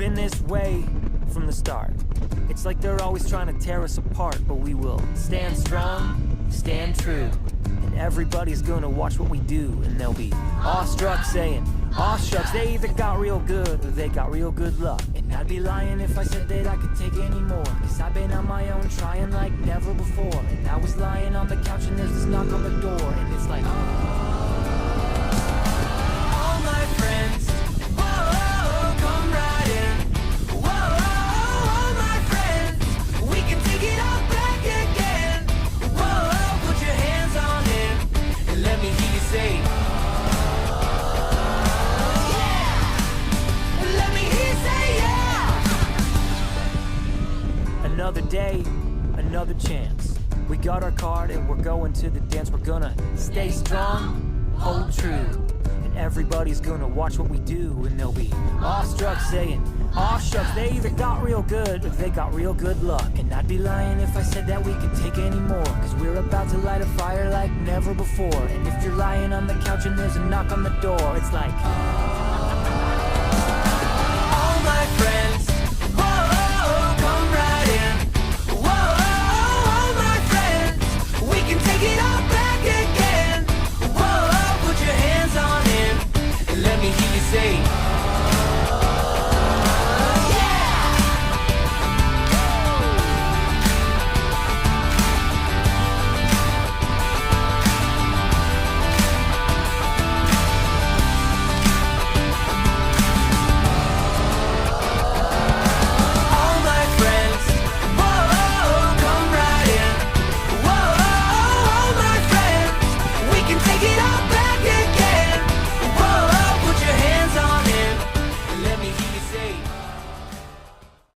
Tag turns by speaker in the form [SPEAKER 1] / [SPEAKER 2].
[SPEAKER 1] been this way from the start. It's like they're always trying to tear us apart, but we will stand strong, stand true. And everybody's gonna watch what we do, and they'll be awestruck saying, aw shucks, they either got real good or they got real good luck. And I'd be lying if I said that I could take any more, cause I've been on my own trying like never before. And I was lying on the couch and there's this knock on the door, and it's like, all my friends, whoa, come right in. Whoa, all my friends, we can take it all back again. Whoa, put your hands on it and let me hear you say, another day, another chance. We got our card and we're going to the dance. We're gonna stay strong, hold true. And everybody's gonna watch what we do, and they'll be awestruck saying, aw shucks, they either got real good or they got real good luck. And I'd be lying if I said that we could take any more, cause we're about to light a fire like never before. And if you're lying on the couch and there's a knock on the door, it's like,